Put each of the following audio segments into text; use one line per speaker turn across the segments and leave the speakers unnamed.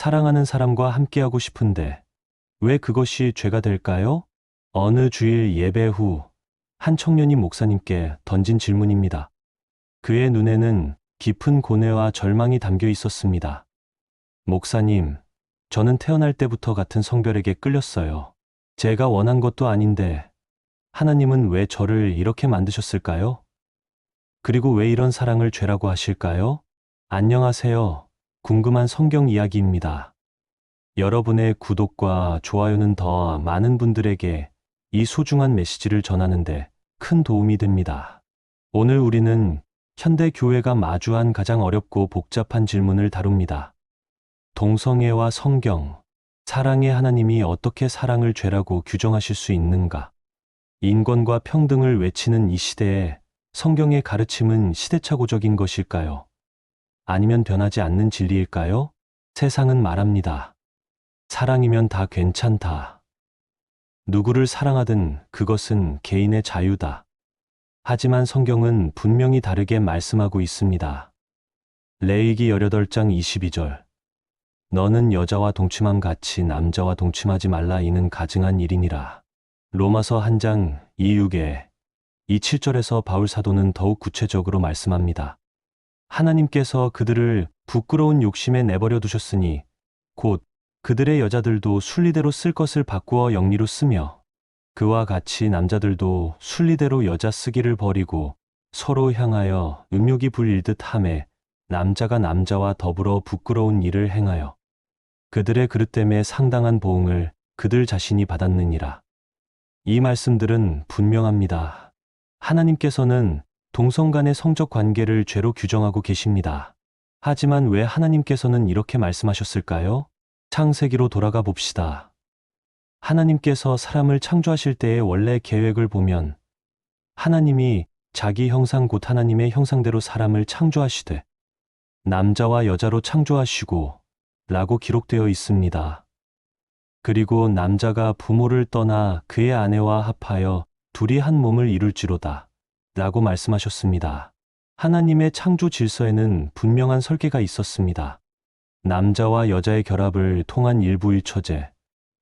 사랑하는 사람과 함께하고 싶은데 왜 그것이 죄가 될까요? 어느 주일 예배 후 한 청년이 목사님께 던진 질문입니다. 그의 눈에는 깊은 고뇌와 절망이 담겨 있었습니다. 목사님, 저는 태어날 때부터 같은 성별에게 끌렸어요. 제가 원한 것도 아닌데 하나님은 왜 저를 이렇게 만드셨을까요? 그리고 왜 이런 사랑을 죄라고 하실까요? 안녕하세요. 궁금한 성경 이야기입니다. 여러분의 구독과 좋아요는 더 많은 분들에게 이 소중한 메시지를 전하는데 큰 도움이 됩니다. 오늘 우리는 현대 교회가 마주한 가장 어렵고 복잡한 질문을 다룹니다. 동성애와 성경, 사랑의 하나님이 어떻게 사랑을 죄라고 규정하실 수 있는가? 인권과 평등을 외치는 이 시대에 성경의 가르침은 시대착오적인 것일까요? 아니면 변하지 않는 진리일까요? 세상은 말합니다. 사랑이면 다 괜찮다. 누구를 사랑하든 그것은 개인의 자유다. 하지만 성경은 분명히 다르게 말씀하고 있습니다. 레위기 18장 22절. 너는 여자와 동침함 같이 남자와 동침하지 말라 이는 가증한 일이니라. 로마서 1장 26에 이 7절에서 바울 사도는 더욱 구체적으로 말씀합니다. 하나님께서 그들을 부끄러운 욕심에 내버려 두셨으니 곧 그들의 여자들도 순리대로 쓸 것을 바꾸어 영리로 쓰며 그와 같이 남자들도 순리대로 여자 쓰기를 버리고 서로 향하여 음욕이 불일듯 하매 남자가 남자와 더불어 부끄러운 일을 행하여 그들의 그릇됨에 상당한 보응을 그들 자신이 받았느니라. 이 말씀들은 분명합니다. 하나님께서는 동성 간의 성적 관계를 죄로 규정하고 계십니다. 하지만 왜 하나님께서는 이렇게 말씀하셨을까요? 창세기로 돌아가 봅시다. 하나님께서 사람을 창조하실 때의 원래 계획을 보면 하나님이 자기 형상 곧 하나님의 형상대로 사람을 창조하시되 남자와 여자로 창조하시고 라고 기록되어 있습니다. 그리고 남자가 부모를 떠나 그의 아내와 합하여 둘이 한 몸을 이룰지로다 라고 말씀하셨습니다. 하나님의 창조 질서에는 분명한 설계가 있었습니다. 남자와 여자의 결합을 통한 일부일처제,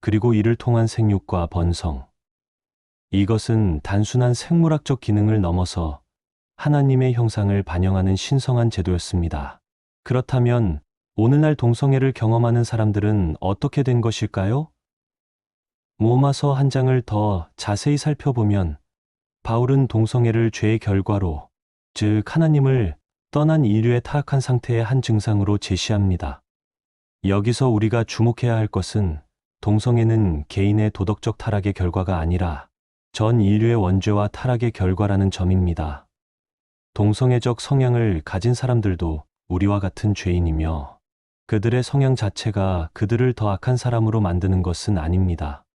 그리고 이를 통한 생육과 번성. 이것은 단순한 생물학적 기능을 넘어서 하나님의 형상을 반영하는 신성한 제도였습니다. 그렇다면 오늘날 동성애를 경험하는 사람들은 어떻게 된 것일까요? 로마서 1장을 더 자세히 살펴보면 바울은 동성애를 죄의 결과로, 즉 하나님을 떠난 인류의 타락한 상태의 한 증상으로 제시합니다. 여기서 우리가 주목해야 할 것은 동성애는 개인의 도덕적 타락의 결과가 아니라 전 인류의 원죄와 타락의 결과라는 점입니다. 동성애적 성향을 가진 사람들도 우리와 같은 죄인이며 그들의 성향 자체가 그들을 더 악한 사람으로 만드는 것은 아닙니다.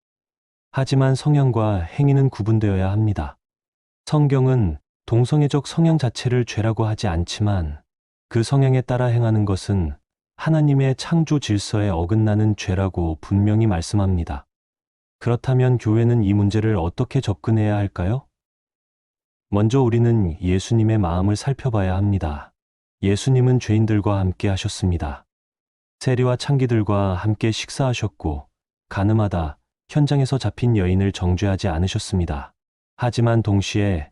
하지만 성향과 행위는 구분되어야 합니다. 성경은 동성애적 성향 자체를 죄라고 하지 않지만 그 성향에 따라 행하는 것은 하나님의 창조 질서에 어긋나는 죄라고 분명히 말씀합니다. 그렇다면 교회는 이 문제를 어떻게 접근해야 할까요? 먼저 우리는 예수님의 마음을 살펴봐야 합니다. 예수님은 죄인들과 함께 하셨습니다. 세리와 창기들과 함께 식사하셨고 가늠하다 현장에서 잡힌 여인을 정죄하지 않으셨습니다. 하지만 동시에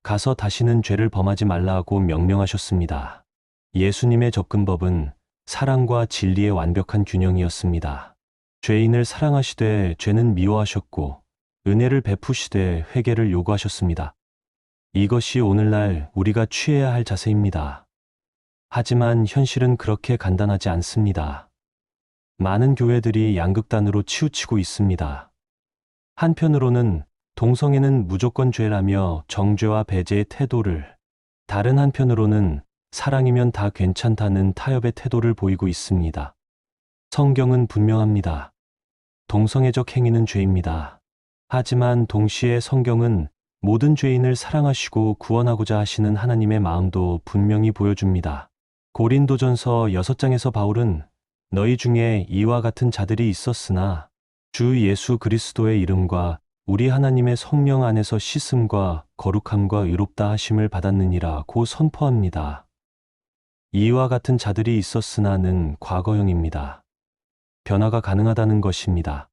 가서 다시는 죄를 범하지 말라고 명령하셨습니다. 예수님의 접근법은 사랑과 진리의 완벽한 균형이었습니다. 죄인을 사랑하시되 죄는 미워하셨고 은혜를 베푸시되 회개를 요구하셨습니다. 이것이 오늘날 우리가 취해야 할 자세입니다. 하지만 현실은 그렇게 간단하지 않습니다. 많은 교회들이 양극단으로 치우치고 있습니다. 한편으로는 동성애는 무조건 죄라며 정죄와 배제의 태도를, 다른 한편으로는 사랑이면 다 괜찮다는 타협의 태도를 보이고 있습니다. 성경은 분명합니다. 동성애적 행위는 죄입니다. 하지만 동시에 성경은 모든 죄인을 사랑하시고 구원하고자 하시는 하나님의 마음도 분명히 보여줍니다. 고린도전서 6장에서 바울은 너희 중에 이와 같은 자들이 있었으나 주 예수 그리스도의 이름과 우리 하나님의 성령 안에서 씻음과 거룩함과 의롭다 하심을 받았느니라고 선포합니다. 이와 같은 자들이 있었으나는 과거형입니다. 변화가 가능하다는 것입니다.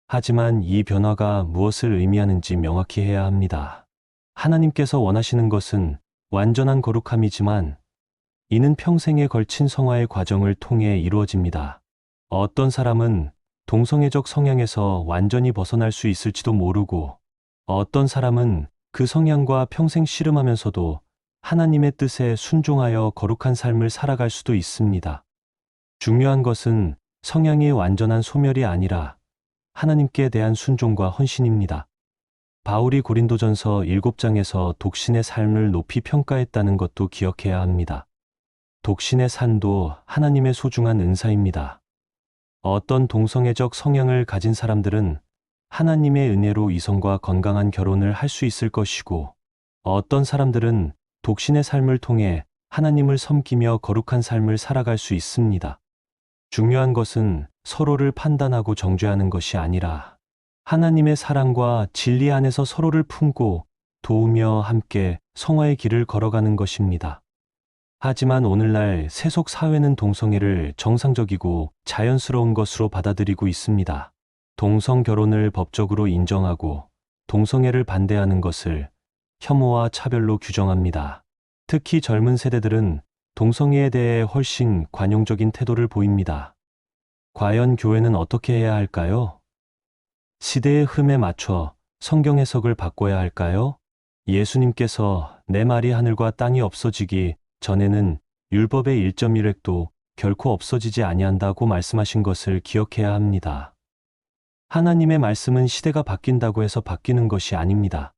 하지만 이 변화가 무엇을 의미하는지 명확히 해야 합니다. 하나님께서 원하시는 것은 완전한 거룩함이지만 이는 평생에 걸친 성화의 과정을 통해 이루어집니다. 어떤 사람은 동성애적 성향에서 완전히 벗어날 수 있을지도 모르고 어떤 사람은 그 성향과 평생 씨름하면서도 하나님의 뜻에 순종하여 거룩한 삶을 살아갈 수도 있습니다. 중요한 것은 성향의 완전한 소멸이 아니라 하나님께 대한 순종과 헌신입니다. 바울이 고린도전서 7장에서 독신의 삶을 높이 평가했다는 것도 기억해야 합니다. 독신의 삶도 하나님의 소중한 은사입니다. 어떤 동성애적 성향을 가진 사람들은 하나님의 은혜로 이성과 건강한 결혼을 할 수 있을 것이고 어떤 사람들은 독신의 삶을 통해 하나님을 섬기며 거룩한 삶을 살아갈 수 있습니다. 중요한 것은 서로를 판단하고 정죄하는 것이 아니라 하나님의 사랑과 진리 안에서 서로를 품고 도우며 함께 성화의 길을 걸어가는 것입니다. 하지만 오늘날 세속 사회는 동성애를 정상적이고 자연스러운 것으로 받아들이고 있습니다. 동성 결혼을 법적으로 인정하고 동성애를 반대하는 것을 혐오와 차별로 규정합니다. 특히 젊은 세대들은 동성애에 대해 훨씬 관용적인 태도를 보입니다. 과연 교회는 어떻게 해야 할까요? 시대의 흐름에 맞춰 성경 해석을 바꿔야 할까요? 예수님께서 내 말이 하늘과 땅이 없어지기 전에는 율법의 1.1획도 결코 없어지지 아니한다고 말씀하신 것을 기억해야 합니다. 하나님의 말씀은 시대가 바뀐다고 해서 바뀌는 것이 아닙니다.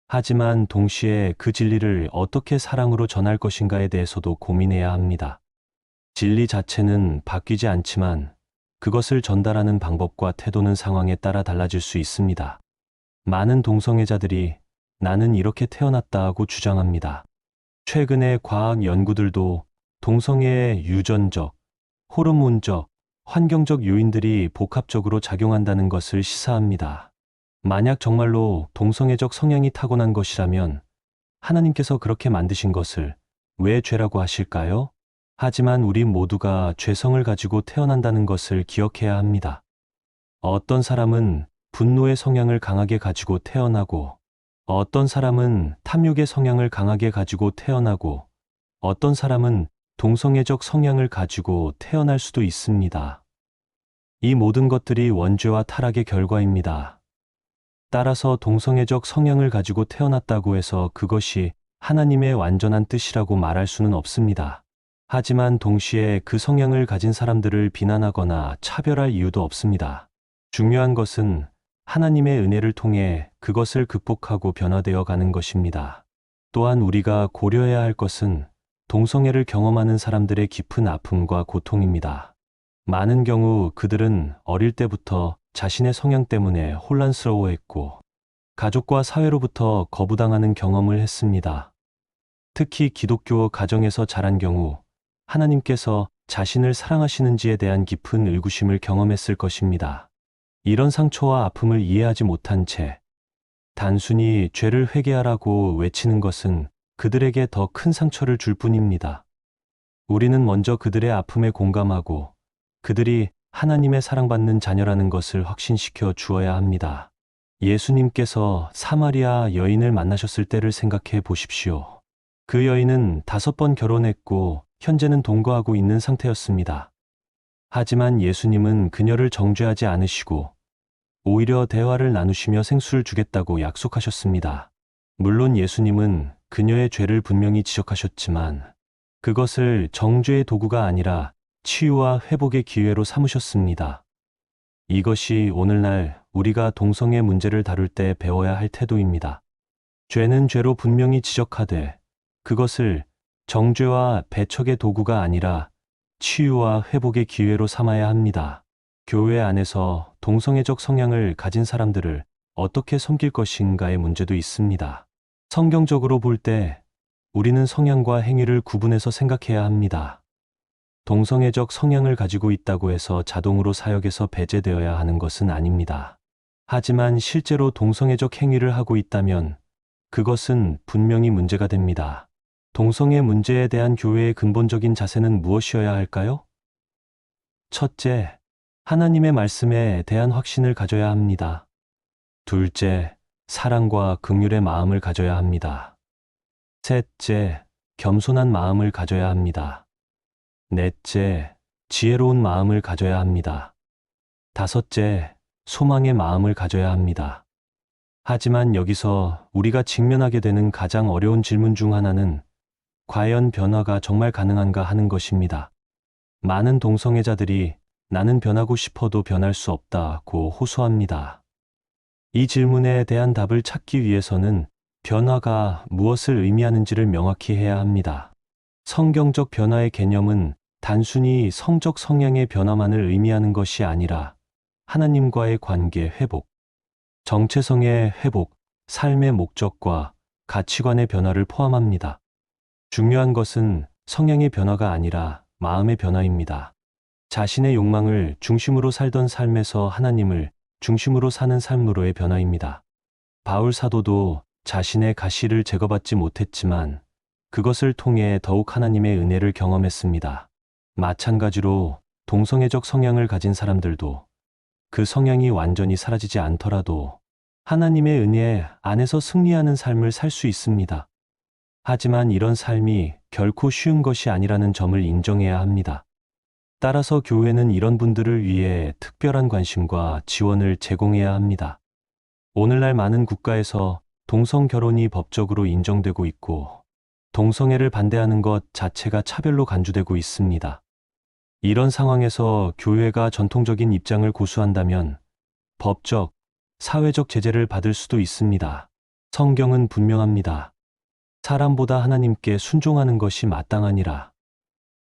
하지만 동시에 그 진리를 어떻게 사랑으로 전할 것인가에 대해서도 고민해야 합니다. 진리 자체는 바뀌지 않지만 그것을 전달하는 방법과 태도는 상황에 따라 달라질 수 있습니다. 많은 동성애자들이 나는 이렇게 태어났다고 주장합니다. 최근의 과학 연구들도 동성애의 유전적, 호르몬적, 환경적 요인들이 복합적으로 작용한다는 것을 시사합니다. 만약 정말로 동성애적 성향이 타고난 것이라면 하나님께서 그렇게 만드신 것을 왜 죄라고 하실까요? 하지만 우리 모두가 죄성을 가지고 태어난다는 것을 기억해야 합니다. 어떤 사람은 분노의 성향을 강하게 가지고 태어나고 어떤 사람은 탐욕의 성향을 강하게 가지고 태어나고 어떤 사람은 동성애적 성향을 가지고 태어날 수도 있습니다. 이 모든 것들이 원죄와 타락의 결과입니다. 따라서 동성애적 성향을 가지고 태어났다고 해서 그것이 하나님의 완전한 뜻이라고 말할 수는 없습니다. 하지만 동시에 그 성향을 가진 사람들을 비난하거나 차별할 이유도 없습니다. 중요한 것은 하나님의 은혜를 통해 그것을 극복하고 변화되어 가는 것입니다. 또한 우리가 고려해야 할 것은 동성애를 경험하는 사람들의 깊은 아픔과 고통입니다. 많은 경우 그들은 어릴 때부터 자신의 성향 때문에 혼란스러워했고 가족과 사회로부터 거부당하는 경험을 했습니다. 특히 기독교 가정에서 자란 경우 하나님께서 자신을 사랑하시는지에 대한 깊은 의구심을 경험했을 것입니다. 이런 상처와 아픔을 이해하지 못한 채 단순히 죄를 회개하라고 외치는 것은 그들에게 더 큰 상처를 줄 뿐입니다. 우리는 먼저 그들의 아픔에 공감하고 그들이 하나님의 사랑받는 자녀라는 것을 확신시켜 주어야 합니다. 예수님께서 사마리아 여인을 만나셨을 때를 생각해 보십시오. 그 여인은 5번 결혼했고 현재는 동거하고 있는 상태였습니다. 하지만 예수님은 그녀를 정죄하지 않으시고 오히려 대화를 나누시며 생수를 주겠다고 약속하셨습니다. 물론 예수님은 그녀의 죄를 분명히 지적하셨지만 그것을 정죄의 도구가 아니라 치유와 회복의 기회로 삼으셨습니다. 이것이 오늘날 우리가 동성애 문제를 다룰 때 배워야 할 태도입니다. 죄는 죄로 분명히 지적하되 그것을 정죄와 배척의 도구가 아니라 치유와 회복의 기회로 삼아야 합니다. 교회 안에서 동성애적 성향을 가진 사람들을 어떻게 섬길 것인가의 문제도 있습니다. 성경적으로 볼 때 우리는 성향과 행위를 구분해서 생각해야 합니다. 동성애적 성향을 가지고 있다고 해서 자동으로 사역에서 배제되어야 하는 것은 아닙니다. 하지만 실제로 동성애적 행위를 하고 있다면 그것은 분명히 문제가 됩니다. 동성애 문제에 대한 교회의 근본적인 자세는 무엇이어야 할까요? 첫째, 하나님의 말씀에 대한 확신을 가져야 합니다. 둘째, 사랑과 긍휼의 마음을 가져야 합니다. 셋째, 겸손한 마음을 가져야 합니다. 넷째, 지혜로운 마음을 가져야 합니다. 다섯째, 소망의 마음을 가져야 합니다. 하지만 여기서 우리가 직면하게 되는 가장 어려운 질문 중 하나는 과연 변화가 정말 가능한가 하는 것입니다. 많은 동성애자들이 나는 변하고 싶어도 변할 수 없다고 호소합니다. 이 질문에 대한 답을 찾기 위해서는 변화가 무엇을 의미하는지를 명확히 해야 합니다. 성경적 변화의 개념은 단순히 성적 성향의 변화만을 의미하는 것이 아니라 하나님과의 관계 회복, 정체성의 회복, 삶의 목적과 가치관의 변화를 포함합니다. 중요한 것은 성향의 변화가 아니라 마음의 변화입니다. 자신의 욕망을 중심으로 살던 삶에서 하나님을 중심으로 사는 삶으로의 변화입니다. 바울 사도도 자신의 가시를 제거받지 못했지만 그것을 통해 더욱 하나님의 은혜를 경험했습니다. 마찬가지로 동성애적 성향을 가진 사람들도 그 성향이 완전히 사라지지 않더라도 하나님의 은혜 안에서 승리하는 삶을 살 수 있습니다. 하지만 이런 삶이 결코 쉬운 것이 아니라는 점을 인정해야 합니다. 따라서 교회는 이런 분들을 위해 특별한 관심과 지원을 제공해야 합니다. 오늘날 많은 국가에서 동성 결혼이 법적으로 인정되고 있고 동성애를 반대하는 것 자체가 차별로 간주되고 있습니다. 이런 상황에서 교회가 전통적인 입장을 고수한다면 법적, 사회적 제재를 받을 수도 있습니다. 성경은 분명합니다. 사람보다 하나님께 순종하는 것이 마땅하니라.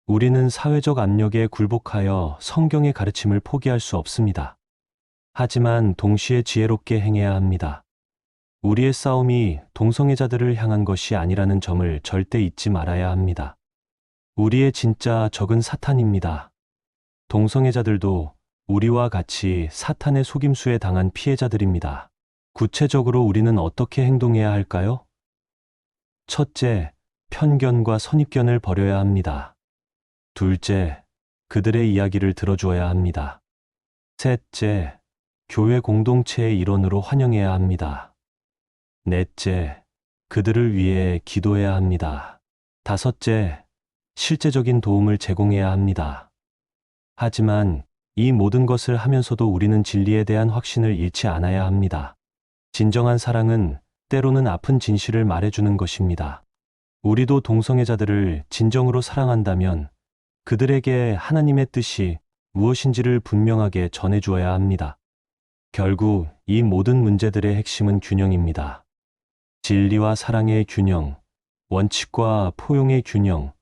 우리는 사회적 압력에 굴복하여 성경의 가르침을 포기할 수 없습니다. 하지만 동시에 지혜롭게 행해야 합니다. 우리의 싸움이 동성애자들을 향한 것이 아니라는 점을 절대 잊지 말아야 합니다. 우리의 진짜 적은 사탄입니다. 동성애자들도 우리와 같이 사탄의 속임수에 당한 피해자들입니다. 구체적으로 우리는 어떻게 행동해야 할까요? 첫째, 편견과 선입견을 버려야 합니다. 둘째, 그들의 이야기를 들어주어야 합니다. 셋째, 교회 공동체의 일원으로 환영해야 합니다. 넷째, 그들을 위해 기도해야 합니다. 다섯째, 실제적인 도움을 제공해야 합니다. 하지만 이 모든 것을 하면서도 우리는 진리에 대한 확신을 잃지 않아야 합니다. 진정한 사랑은 때로는 아픈 진실을 말해주는 것입니다. 우리도 동성애자들을 진정으로 사랑한다면 그들에게 하나님의 뜻이 무엇인지를 분명하게 전해주어야 합니다. 결국 이 모든 문제들의 핵심은 균형입니다. 진리와 사랑의 균형, 원칙과 포용의 균형,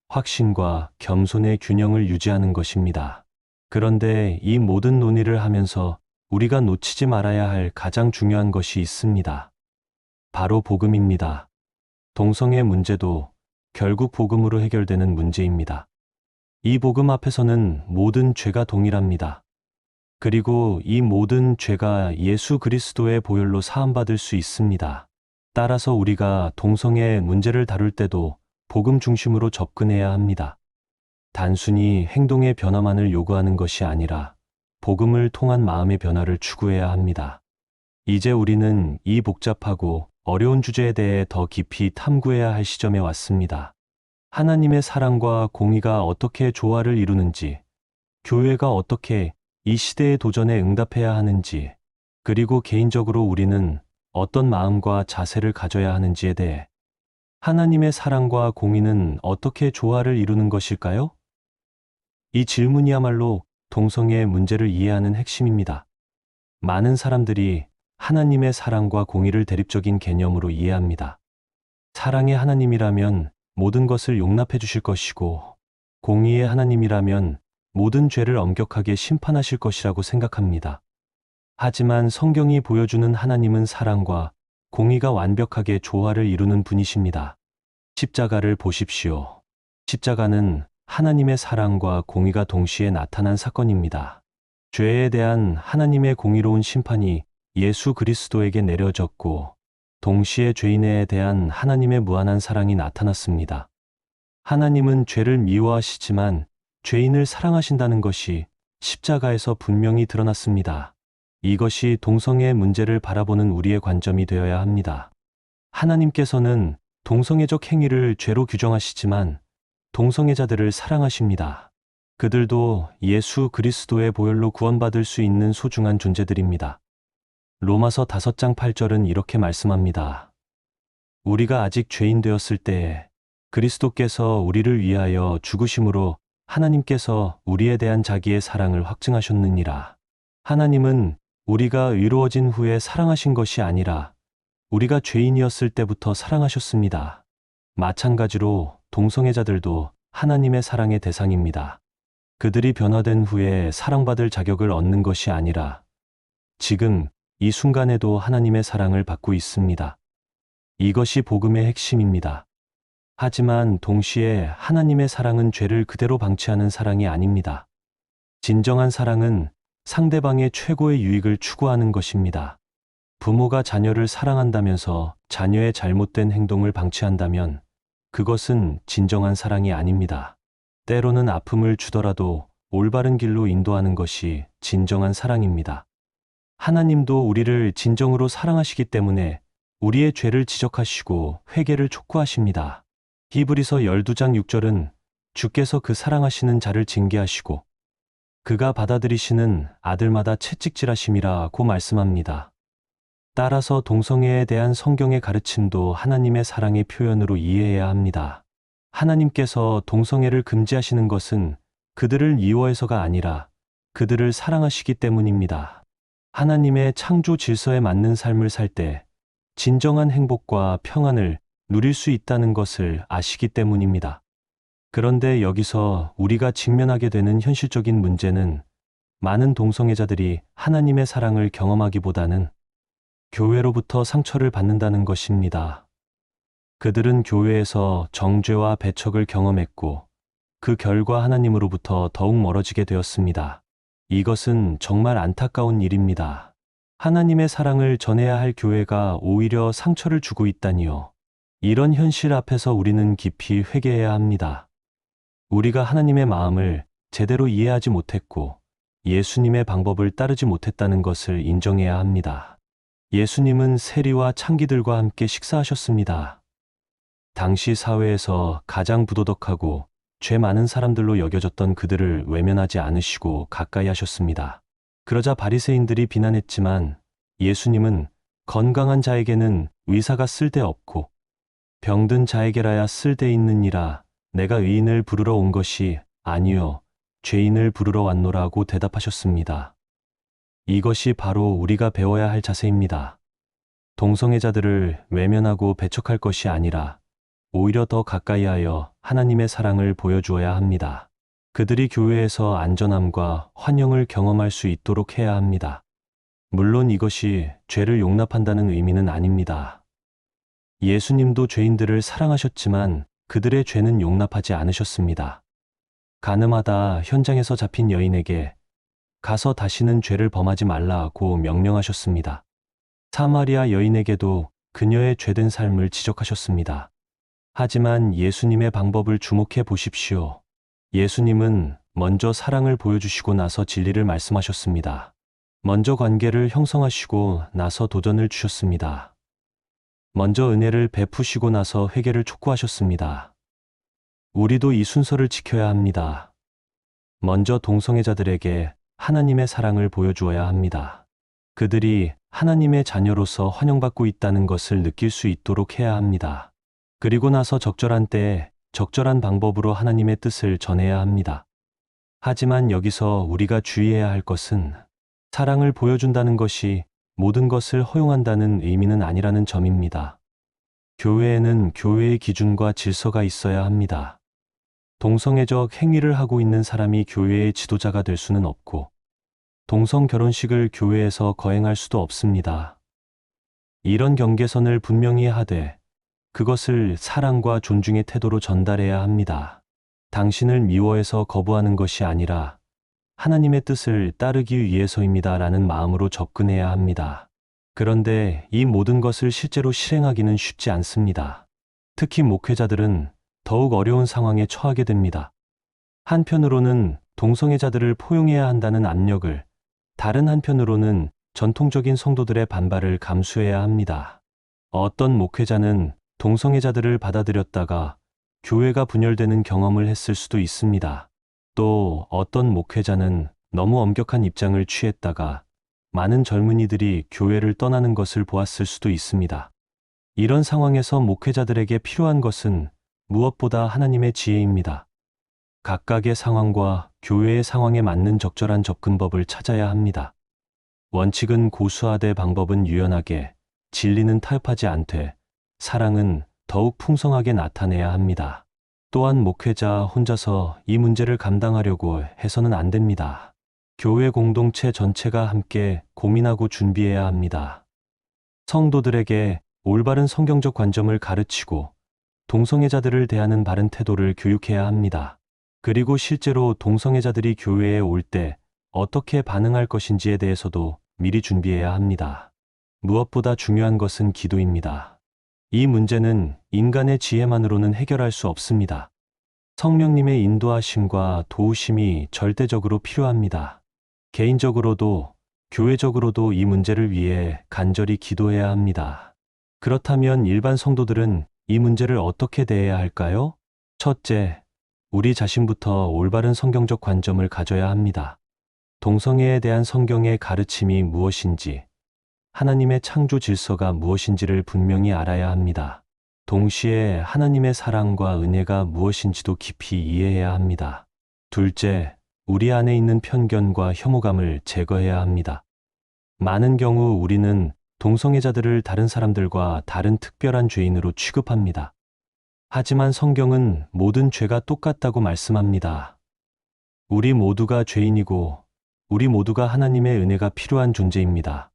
확신과 겸손의 균형을 유지하는 것입니다. 그런데 이 모든 논의를 하면서 우리가 놓치지 말아야 할 가장 중요한 것이 있습니다. 바로 복음입니다. 동성애 문제도 결국 복음으로 해결되는 문제입니다. 이 복음 앞에서는 모든 죄가 동일합니다. 그리고 이 모든 죄가 예수 그리스도의 보혈로 사함받을 수 있습니다. 따라서 우리가 동성애 문제를 다룰 때도 복음 중심으로 접근해야 합니다. 단순히 행동의 변화만을 요구하는 것이 아니라 복음을 통한 마음의 변화를 추구해야 합니다. 이제 우리는 이 복잡하고 어려운 주제에 대해 더 깊이 탐구해야 할 시점에 왔습니다. 하나님의 사랑과 공의가 어떻게 조화를 이루는지, 교회가 어떻게 이 시대의 도전에 응답해야 하는지, 그리고 개인적으로 우리는 어떤 마음과 자세를 가져야 하는지에 대해 하나님의 사랑과 공의는 어떻게 조화를 이루는 것일까요? 이 질문이야말로 동성애의 문제를 이해하는 핵심입니다. 많은 사람들이 하나님의 사랑과 공의를 대립적인 개념으로 이해합니다. 사랑의 하나님이라면 모든 것을 용납해 주실 것이고 공의의 하나님이라면 모든 죄를 엄격하게 심판하실 것이라고 생각합니다. 하지만 성경이 보여주는 하나님은 사랑과 공의가 완벽하게 조화를 이루는 분이십니다. 십자가를 보십시오. 십자가는 하나님의 사랑과 공의가 동시에 나타난 사건입니다. 죄에 대한 하나님의 공의로운 심판이 예수 그리스도에게 내려졌고 동시에 죄인에 대한 하나님의 무한한 사랑이 나타났습니다. 하나님은 죄를 미워하시지만 죄인을 사랑하신다는 것이 십자가에서 분명히 드러났습니다. 이것이 동성애의 문제를 바라보는 우리의 관점이 되어야 합니다. 하나님께서는 동성애적 행위를 죄로 규정하시지만 동성애자들을 사랑하십니다. 그들도 예수 그리스도의 보혈로 구원받을 수 있는 소중한 존재들입니다. 로마서 5장 8절은 이렇게 말씀합니다. 우리가 아직 죄인 되었을 때에 그리스도께서 우리를 위하여 죽으심으로 하나님께서 우리에 대한 자기의 사랑을 확증하셨느니라. 하나님은 우리가 의로워진 후에 사랑하신 것이 아니라 우리가 죄인이었을 때부터 사랑하셨습니다. 마찬가지로 동성애자들도 하나님의 사랑의 대상입니다. 그들이 변화된 후에 사랑받을 자격을 얻는 것이 아니라 지금 이 순간에도 하나님의 사랑을 받고 있습니다. 이것이 복음의 핵심입니다. 하지만 동시에 하나님의 사랑은 죄를 그대로 방치하는 사랑이 아닙니다. 진정한 사랑은 상대방의 최고의 유익을 추구하는 것입니다. 부모가 자녀를 사랑한다면서 자녀의 잘못된 행동을 방치한다면 그것은 진정한 사랑이 아닙니다. 때로는 아픔을 주더라도 올바른 길로 인도하는 것이 진정한 사랑입니다. 하나님도 우리를 진정으로 사랑하시기 때문에 우리의 죄를 지적하시고 회개를 촉구하십니다. 히브리서 12장 6절은 주께서 그 사랑하시는 자를 징계하시고 그가 받아들이시는 아들마다 채찍질하심이라고 말씀합니다. 따라서 동성애에 대한 성경의 가르침도 하나님의 사랑의 표현으로 이해해야 합니다. 하나님께서 동성애를 금지하시는 것은 그들을 미워해서가 아니라 그들을 사랑하시기 때문입니다. 하나님의 창조 질서에 맞는 삶을 살 때 진정한 행복과 평안을 누릴 수 있다는 것을 아시기 때문입니다. 그런데 여기서 우리가 직면하게 되는 현실적인 문제는 많은 동성애자들이 하나님의 사랑을 경험하기보다는 교회로부터 상처를 받는다는 것입니다. 그들은 교회에서 정죄와 배척을 경험했고 그 결과 하나님으로부터 더욱 멀어지게 되었습니다. 이것은 정말 안타까운 일입니다. 하나님의 사랑을 전해야 할 교회가 오히려 상처를 주고 있다니요. 이런 현실 앞에서 우리는 깊이 회개해야 합니다. 우리가 하나님의 마음을 제대로 이해하지 못했고 예수님의 방법을 따르지 못했다는 것을 인정해야 합니다. 예수님은 세리와 창기들과 함께 식사하셨습니다. 당시 사회에서 가장 부도덕하고 죄 많은 사람들로 여겨졌던 그들을 외면하지 않으시고 가까이 하셨습니다. 그러자 바리새인들이 비난했지만 예수님은 건강한 자에게는 의사가 쓸데없고 병든 자에게라야 쓸데있느니라 내가 의인을 부르러 온 것이 아니요 죄인을 부르러 왔노라고 대답하셨습니다. 이것이 바로 우리가 배워야 할 자세입니다. 동성애자들을 외면하고 배척할 것이 아니라 오히려 더 가까이 하여 하나님의 사랑을 보여주어야 합니다. 그들이 교회에서 안전함과 환영을 경험할 수 있도록 해야 합니다. 물론 이것이 죄를 용납한다는 의미는 아닙니다. 예수님도 죄인들을 사랑하셨지만 그들의 죄는 용납하지 않으셨습니다. 가늠하다 현장에서 잡힌 여인에게 가서 다시는 죄를 범하지 말라고 명령하셨습니다. 사마리아 여인에게도 그녀의 죄된 삶을 지적하셨습니다. 하지만 예수님의 방법을 주목해 보십시오. 예수님은 먼저 사랑을 보여주시고 나서 진리를 말씀하셨습니다. 먼저 관계를 형성하시고 나서 도전을 주셨습니다. 먼저 은혜를 베푸시고 나서 회개를 촉구하셨습니다. 우리도 이 순서를 지켜야 합니다. 먼저 동성애자들에게 하나님의 사랑을 보여주어야 합니다. 그들이 하나님의 자녀로서 환영받고 있다는 것을 느낄 수 있도록 해야 합니다. 그리고 나서 적절한 때에 적절한 방법으로 하나님의 뜻을 전해야 합니다. 하지만 여기서 우리가 주의해야 할 것은 사랑을 보여준다는 것이 모든 것을 허용한다는 의미는 아니라는 점입니다. 교회에는 교회의 기준과 질서가 있어야 합니다. 동성애적 행위를 하고 있는 사람이 교회의 지도자가 될 수는 없고 동성 결혼식을 교회에서 거행할 수도 없습니다. 이런 경계선을 분명히 하되 그것을 사랑과 존중의 태도로 전달해야 합니다. 당신을 미워해서 거부하는 것이 아니라 하나님의 뜻을 따르기 위해서입니다 라는 마음으로 접근해야 합니다. 그런데 이 모든 것을 실제로 실행하기는 쉽지 않습니다. 특히 목회자들은 더욱 어려운 상황에 처하게 됩니다. 한편으로는 동성애자들을 포용해야 한다는 압력을, 다른 한편으로는 전통적인 성도들의 반발을 감수해야 합니다. 어떤 목회자는 동성애자들을 받아들였다가 교회가 분열되는 경험을 했을 수도 있습니다. 또 어떤 목회자는 너무 엄격한 입장을 취했다가 많은 젊은이들이 교회를 떠나는 것을 보았을 수도 있습니다. 이런 상황에서 목회자들에게 필요한 것은 무엇보다 하나님의 지혜입니다. 각각의 상황과 교회의 상황에 맞는 적절한 접근법을 찾아야 합니다. 원칙은 고수하되 방법은 유연하게, 진리는 타협하지 않되, 사랑은 더욱 풍성하게 나타내야 합니다. 또한 목회자 혼자서 이 문제를 감당하려고 해서는 안 됩니다. 교회 공동체 전체가 함께 고민하고 준비해야 합니다. 성도들에게 올바른 성경적 관점을 가르치고 동성애자들을 대하는 바른 태도를 교육해야 합니다. 그리고 실제로 동성애자들이 교회에 올 때 어떻게 반응할 것인지에 대해서도 미리 준비해야 합니다. 무엇보다 중요한 것은 기도입니다. 이 문제는 인간의 지혜만으로는 해결할 수 없습니다. 성령님의 인도하심과 도우심이 절대적으로 필요합니다. 개인적으로도 교회적으로도 이 문제를 위해 간절히 기도해야 합니다. 그렇다면 일반 성도들은 이 문제를 어떻게 대해야 할까요? 첫째, 우리 자신부터 올바른 성경적 관점을 가져야 합니다. 동성애에 대한 성경의 가르침이 무엇인지, 하나님의 창조 질서가 무엇인지를 분명히 알아야 합니다. 동시에 하나님의 사랑과 은혜가 무엇인지도 깊이 이해해야 합니다. 둘째, 우리 안에 있는 편견과 혐오감을 제거해야 합니다. 많은 경우 우리는 동성애자들을 다른 사람들과 다른 특별한 죄인으로 취급합니다. 하지만 성경은 모든 죄가 똑같다고 말씀합니다. 우리 모두가 죄인이고 우리 모두가 하나님의 은혜가 필요한 존재입니다.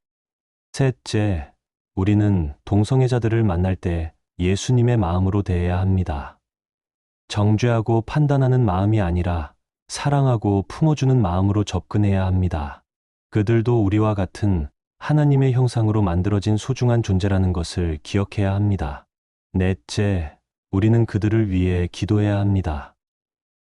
셋째, 우리는 동성애자들을 만날 때 예수님의 마음으로 대해야 합니다. 정죄하고 판단하는 마음이 아니라 사랑하고 품어주는 마음으로 접근해야 합니다. 그들도 우리와 같은 하나님의 형상으로 만들어진 소중한 존재라는 것을 기억해야 합니다. 넷째, 우리는 그들을 위해 기도해야 합니다.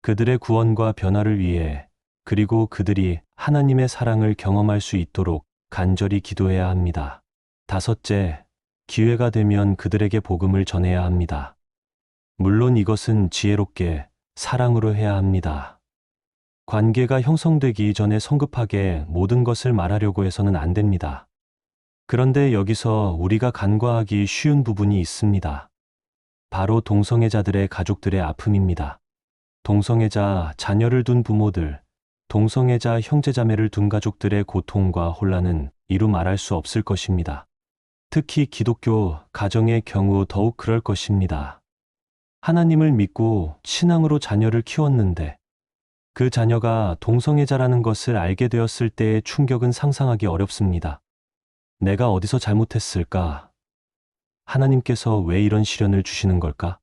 그들의 구원과 변화를 위해, 그리고 그들이 하나님의 사랑을 경험할 수 있도록 간절히 기도해야 합니다. 다섯째, 기회가 되면 그들에게 복음을 전해야 합니다. 물론 이것은 지혜롭게 사랑으로 해야 합니다. 관계가 형성되기 전에 성급하게 모든 것을 말하려고 해서는 안 됩니다. 그런데 여기서 우리가 간과하기 쉬운 부분이 있습니다. 바로 동성애자들의 가족들의 아픔입니다. 동성애자 자녀를 둔 부모들, 동성애자 형제자매를 둔 가족들의 고통과 혼란은 이루 말할 수 없을 것입니다. 특히 기독교 가정의 경우 더욱 그럴 것입니다. 하나님을 믿고 신앙으로 자녀를 키웠는데 그 자녀가 동성애자라는 것을 알게 되었을 때의 충격은 상상하기 어렵습니다. 내가 어디서 잘못했을까? 하나님께서 왜 이런 시련을 주시는 걸까?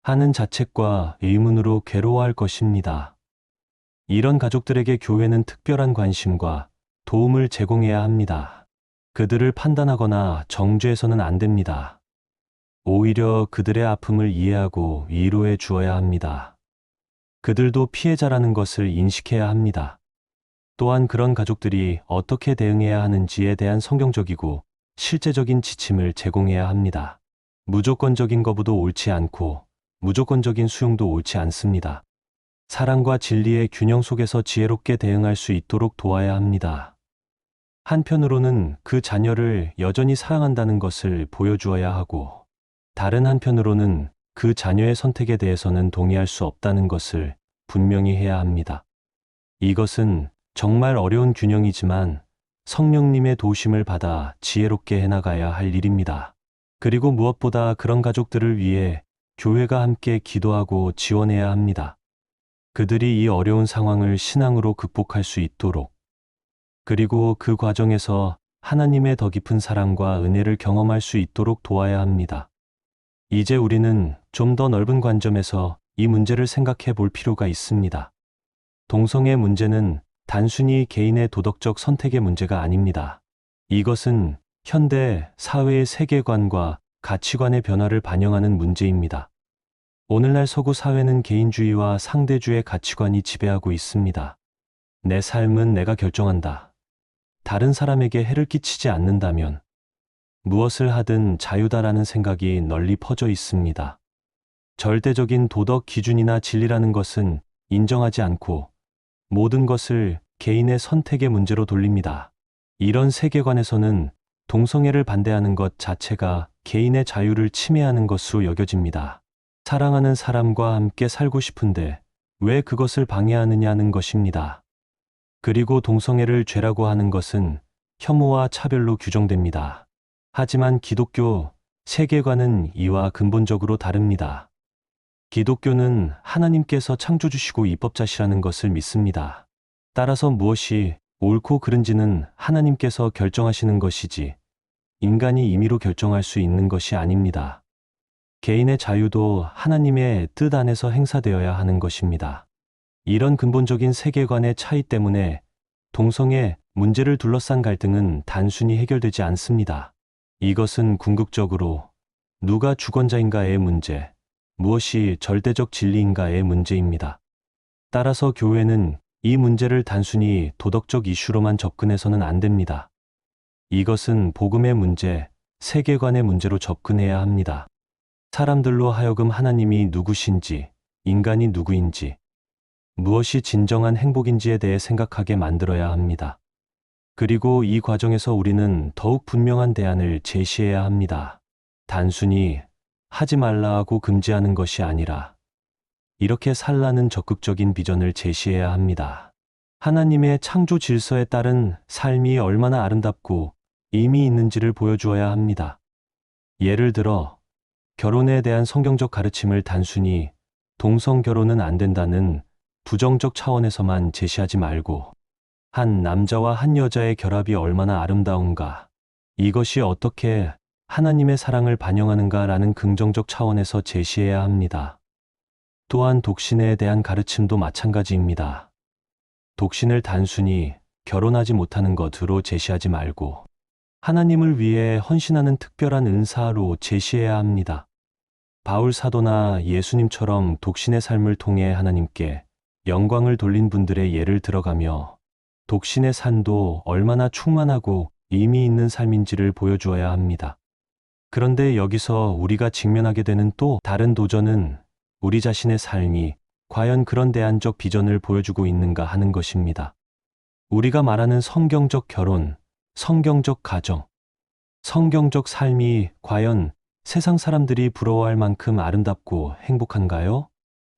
하는 자책과 의문으로 괴로워할 것입니다. 이런 가족들에게 교회는 특별한 관심과 도움을 제공해야 합니다. 그들을 판단하거나 정죄해서는 안 됩니다. 오히려 그들의 아픔을 이해하고 위로해 주어야 합니다. 그들도 피해자라는 것을 인식해야 합니다. 또한 그런 가족들이 어떻게 대응해야 하는지에 대한 성경적이고 실제적인 지침을 제공해야 합니다. 무조건적인 거부도 옳지 않고 무조건적인 수용도 옳지 않습니다. 사랑과 진리의 균형 속에서 지혜롭게 대응할 수 있도록 도와야 합니다. 한편으로는 그 자녀를 여전히 사랑한다는 것을 보여주어야 하고, 다른 한편으로는 그 자녀의 선택에 대해서는 동의할 수 없다는 것을 분명히 해야 합니다. 이것은 정말 어려운 균형이지만 성령님의 도우심을 받아 지혜롭게 해나가야 할 일입니다. 그리고 무엇보다 그런 가족들을 위해 교회가 함께 기도하고 지원해야 합니다. 그들이 이 어려운 상황을 신앙으로 극복할 수 있도록, 그리고 그 과정에서 하나님의 더 깊은 사랑과 은혜를 경험할 수 있도록 도와야 합니다. 이제 우리는 좀 더 넓은 관점에서 이 문제를 생각해 볼 필요가 있습니다. 동성애 문제는 단순히 개인의 도덕적 선택의 문제가 아닙니다. 이것은 현대 사회의 세계관과 가치관의 변화를 반영하는 문제입니다. 오늘날 서구 사회는 개인주의와 상대주의 가치관이 지배하고 있습니다. 내 삶은 내가 결정한다. 다른 사람에게 해를 끼치지 않는다면 무엇을 하든 자유다라는 생각이 널리 퍼져 있습니다. 절대적인 도덕 기준이나 진리라는 것은 인정하지 않고 모든 것을 개인의 선택의 문제로 돌립니다. 이런 세계관에서는 동성애를 반대하는 것 자체가 개인의 자유를 침해하는 것으로 여겨집니다. 사랑하는 사람과 함께 살고 싶은데 왜 그것을 방해하느냐는 것입니다. 그리고 동성애를 죄라고 하는 것은 혐오와 차별로 규정됩니다. 하지만 기독교 세계관은 이와 근본적으로 다릅니다. 기독교는 하나님께서 창조주시고 입법자시라는 것을 믿습니다. 따라서 무엇이 옳고 그른지는 하나님께서 결정하시는 것이지 인간이 임의로 결정할 수 있는 것이 아닙니다. 개인의 자유도 하나님의 뜻 안에서 행사되어야 하는 것입니다. 이런 근본적인 세계관의 차이 때문에 동성애 문제를 둘러싼 갈등은 단순히 해결되지 않습니다. 이것은 궁극적으로 누가 주권자인가의 문제, 무엇이 절대적 진리인가의 문제입니다. 따라서 교회는 이 문제를 단순히 도덕적 이슈로만 접근해서는 안 됩니다. 이것은 복음의 문제, 세계관의 문제로 접근해야 합니다. 사람들로 하여금 하나님이 누구신지, 인간이 누구인지, 무엇이 진정한 행복인지에 대해 생각하게 만들어야 합니다. 그리고 이 과정에서 우리는 더욱 분명한 대안을 제시해야 합니다. 단순히 하지 말라 하고 금지하는 것이 아니라 이렇게 살라는 적극적인 비전을 제시해야 합니다. 하나님의 창조 질서에 따른 삶이 얼마나 아름답고 의미 있는지를 보여주어야 합니다. 예를 들어 결혼에 대한 성경적 가르침을 단순히 동성 결혼은 안 된다는 부정적 차원에서만 제시하지 말고 한 남자와 한 여자의 결합이 얼마나 아름다운가, 이것이 어떻게 하나님의 사랑을 반영하는가라는 긍정적 차원에서 제시해야 합니다. 또한 독신에 대한 가르침도 마찬가지입니다. 독신을 단순히 결혼하지 못하는 것으로 제시하지 말고 하나님을 위해 헌신하는 특별한 은사로 제시해야 합니다. 바울 사도나 예수님처럼 독신의 삶을 통해 하나님께 영광을 돌린 분들의 예를 들어가며 독신의 산도 얼마나 충만하고 의미 있는 삶인지를 보여주어야 합니다. 그런데 여기서 우리가 직면하게 되는 또 다른 도전은 우리 자신의 삶이 과연 그런 대안적 비전을 보여주고 있는가 하는 것입니다. 우리가 말하는 성경적 결혼, 성경적 가정, 성경적 삶이 과연 세상 사람들이 부러워할 만큼 아름답고 행복한가요?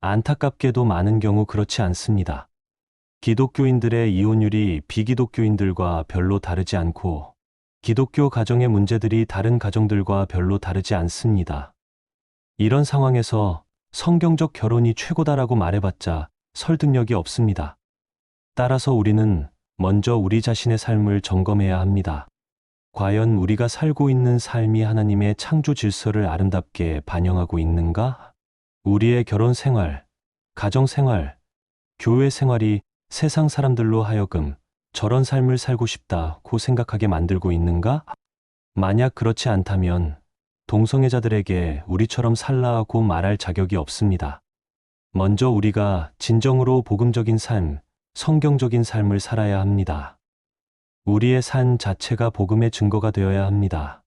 안타깝게도 많은 경우 그렇지 않습니다. 기독교인들의 이혼율이 비기독교인들과 별로 다르지 않고 기독교 가정의 문제들이 다른 가정들과 별로 다르지 않습니다. 이런 상황에서 성경적 결혼이 최고다라고 말해봤자 설득력이 없습니다. 따라서 우리는 먼저 우리 자신의 삶을 점검해야 합니다. 과연 우리가 살고 있는 삶이 하나님의 창조 질서를 아름답게 반영하고 있는가? 우리의 결혼 생활, 가정 생활, 교회 생활이 세상 사람들로 하여금 저런 삶을 살고 싶다고 생각하게 만들고 있는가? 만약 그렇지 않다면 동성애자들에게 우리처럼 살라고 말할 자격이 없습니다. 먼저 우리가 진정으로 복음적인 삶, 성경적인 삶을 살아야 합니다. 우리의 삶 자체가 복음의 증거가 되어야 합니다.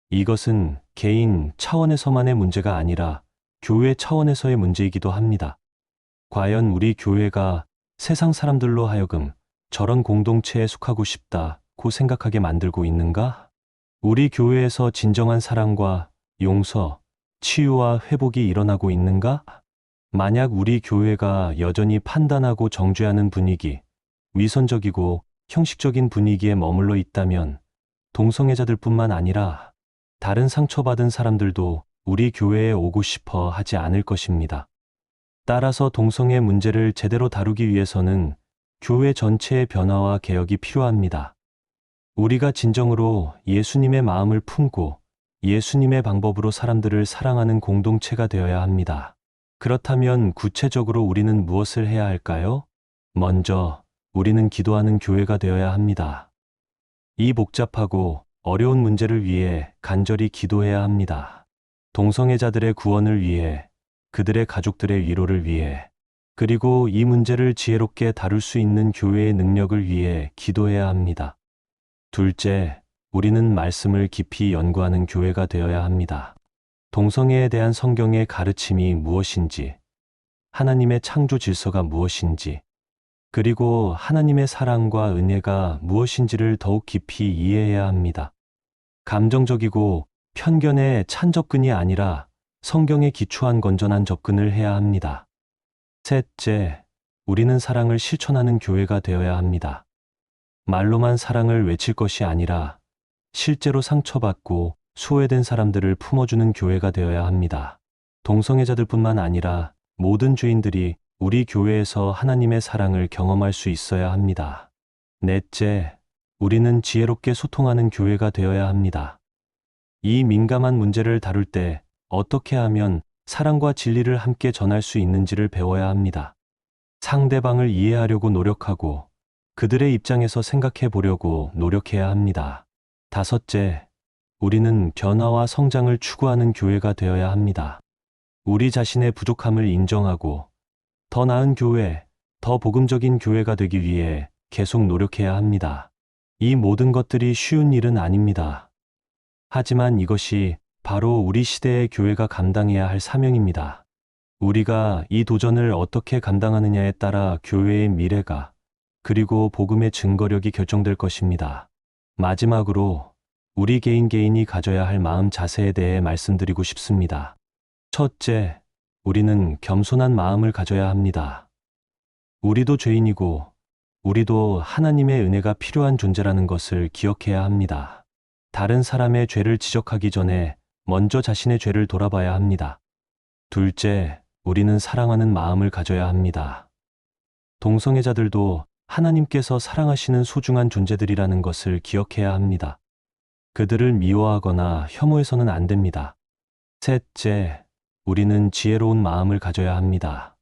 이것은 개인 차원에서만의 문제가 아니라 교회 차원에서의 문제이기도 합니다. 과연 우리 교회가 세상 사람들로 하여금 저런 공동체에 속하고 싶다고 생각하게 만들고 있는가? 우리 교회에서 진정한 사랑과 용서, 치유와 회복이 일어나고 있는가? 만약 우리 교회가 여전히 판단하고 정죄하는 분위기, 위선적이고 형식적인 분위기에 머물러 있다면 동성애자들뿐만 아니라 다른 상처받은 사람들도 우리 교회에 오고 싶어 하지 않을 것입니다. 따라서 동성애 문제를 제대로 다루기 위해서는 교회 전체의 변화와 개혁이 필요합니다. 우리가 진정으로 예수님의 마음을 품고 예수님의 방법으로 사람들을 사랑하는 공동체가 되어야 합니다. 그렇다면 구체적으로 우리는 무엇을 해야 할까요? 먼저 우리는 기도하는 교회가 되어야 합니다. 이 복잡하고 어려운 문제를 위해 간절히 기도해야 합니다. 동성애자들의 구원을 위해 그들의 가족들의 위로를 위해, 그리고 이 문제를 지혜롭게 다룰 수 있는 교회의 능력을 위해 기도해야 합니다. 둘째, 우리는 말씀을 깊이 연구하는 교회가 되어야 합니다. 동성애에 대한 성경의 가르침이 무엇인지, 하나님의 창조 질서가 무엇인지, 그리고 하나님의 사랑과 은혜가 무엇인지를 더욱 깊이 이해해야 합니다. 감정적이고 편견에 찬 접근이 아니라 성경에 기초한 건전한 접근을 해야 합니다. 셋째, 우리는 사랑을 실천하는 교회가 되어야 합니다. 말로만 사랑을 외칠 것이 아니라 실제로 상처받고 소외된 사람들을 품어주는 교회가 되어야 합니다. 동성애자들뿐만 아니라 모든 죄인들이 우리 교회에서 하나님의 사랑을 경험할 수 있어야 합니다. 넷째, 우리는 지혜롭게 소통하는 교회가 되어야 합니다. 이 민감한 문제를 다룰 때 어떻게 하면 사랑과 진리를 함께 전할 수 있는지를 배워야 합니다. 상대방을 이해하려고 노력하고 그들의 입장에서 생각해 보려고 노력해야 합니다. 다섯째, 우리는 변화와 성장을 추구하는 교회가 되어야 합니다. 우리 자신의 부족함을 인정하고 더 나은 교회, 더 복음적인 교회가 되기 위해 계속 노력해야 합니다. 이 모든 것들이 쉬운 일은 아닙니다. 하지만 이것이 바로 우리 시대의 교회가 감당해야 할 사명입니다. 우리가 이 도전을 어떻게 감당하느냐에 따라 교회의 미래가, 그리고 복음의 증거력이 결정될 것입니다. 마지막으로 우리 개인이 가져야 할 마음 자세에 대해 말씀드리고 싶습니다. 첫째, 우리는 겸손한 마음을 가져야 합니다. 우리도 죄인이고 우리도 하나님의 은혜가 필요한 존재라는 것을 기억해야 합니다. 다른 사람의 죄를 지적하기 전에 먼저 자신의 죄를 돌아봐야 합니다. 둘째, 우리는 사랑하는 마음을 가져야 합니다. 동성애자들도 하나님께서 사랑하시는 소중한 존재들이라는 것을 기억해야 합니다. 그들을 미워하거나 혐오해서는 안 됩니다. 셋째, 우리는 지혜로운 마음을 가져야 합니다.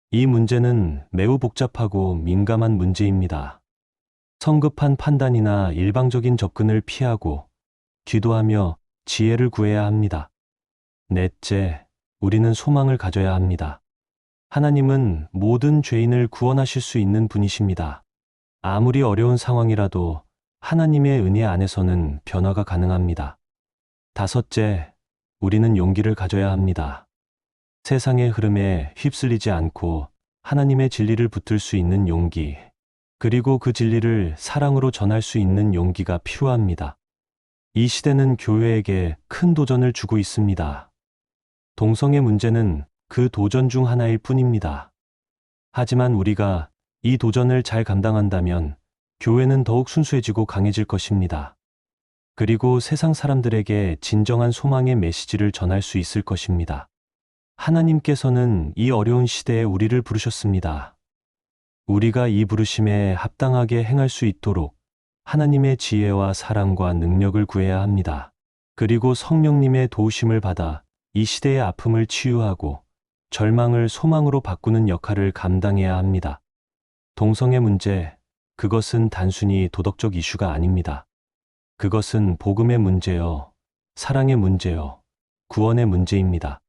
이 문제는 매우 복잡하고 민감한 문제입니다. 성급한 판단이나 일방적인 접근을 피하고 기도하며 지혜를 구해야 합니다. 넷째, 우리는 소망을 가져야 합니다. 하나님은 모든 죄인을 구원하실 수 있는 분이십니다. 아무리 어려운 상황이라도 하나님의 은혜 안에서는 변화가 가능합니다. 다섯째, 우리는 용기를 가져야 합니다. 세상의 흐름에 휩쓸리지 않고 하나님의 진리를 붙들 수 있는 용기, 그리고 그 진리를 사랑으로 전할 수 있는 용기가 필요합니다. 이 시대는 교회에게 큰 도전을 주고 있습니다. 동성애 문제는 그 도전 중 하나일 뿐입니다. 하지만 우리가 이 도전을 잘 감당한다면 교회는 더욱 순수해지고 강해질 것입니다. 그리고 세상 사람들에게 진정한 소망의 메시지를 전할 수 있을 것입니다. 하나님께서는 이 어려운 시대에 우리를 부르셨습니다. 우리가 이 부르심에 합당하게 행할 수 있도록 하나님의 지혜와 사랑과 능력을 구해야 합니다. 그리고 성령님의 도우심을 받아 이 시대의 아픔을 치유하고 절망을 소망으로 바꾸는 역할을 감당해야 합니다. 동성애 문제, 그것은 단순히 도덕적 이슈가 아닙니다. 그것은 복음의 문제요, 사랑의 문제요, 구원의 문제입니다.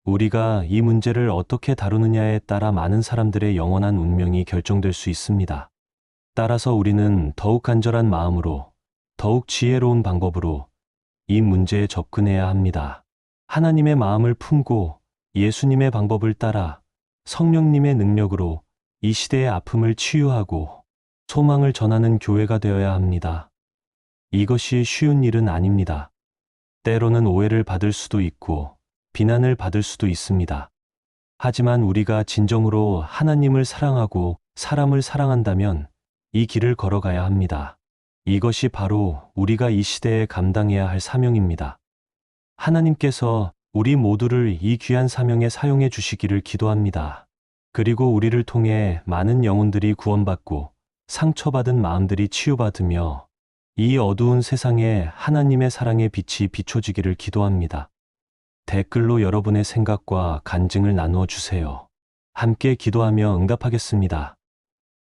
우리가 이 문제를 어떻게 다루느냐에 따라 많은 사람들의 영원한 운명이 결정될 수 있습니다. 따라서 우리는 더욱 간절한 마음으로, 더욱 지혜로운 방법으로 이 문제에 접근해야 합니다. 하나님의 마음을 품고 예수님의 방법을 따라 성령님의 능력으로 이 시대의 아픔을 치유하고 소망을 전하는 교회가 되어야 합니다. 이것이 쉬운 일은 아닙니다. 때로는 오해를 받을 수도 있고 비난을 받을 수도 있습니다. 하지만 우리가 진정으로 하나님을 사랑하고 사람을 사랑한다면 이 길을 걸어가야 합니다. 이것이 바로 우리가 이 시대에 감당해야 할 사명입니다. 하나님께서 우리 모두를 이 귀한 사명에 사용해 주시기를 기도합니다. 그리고 우리를 통해 많은 영혼들이 구원받고 상처받은 마음들이 치유받으며 이 어두운 세상에 하나님의 사랑의 빛이 비춰지기를 기도합니다. 댓글로 여러분의 생각과 간증을 나누어 주세요. 함께 기도하며 응답하겠습니다.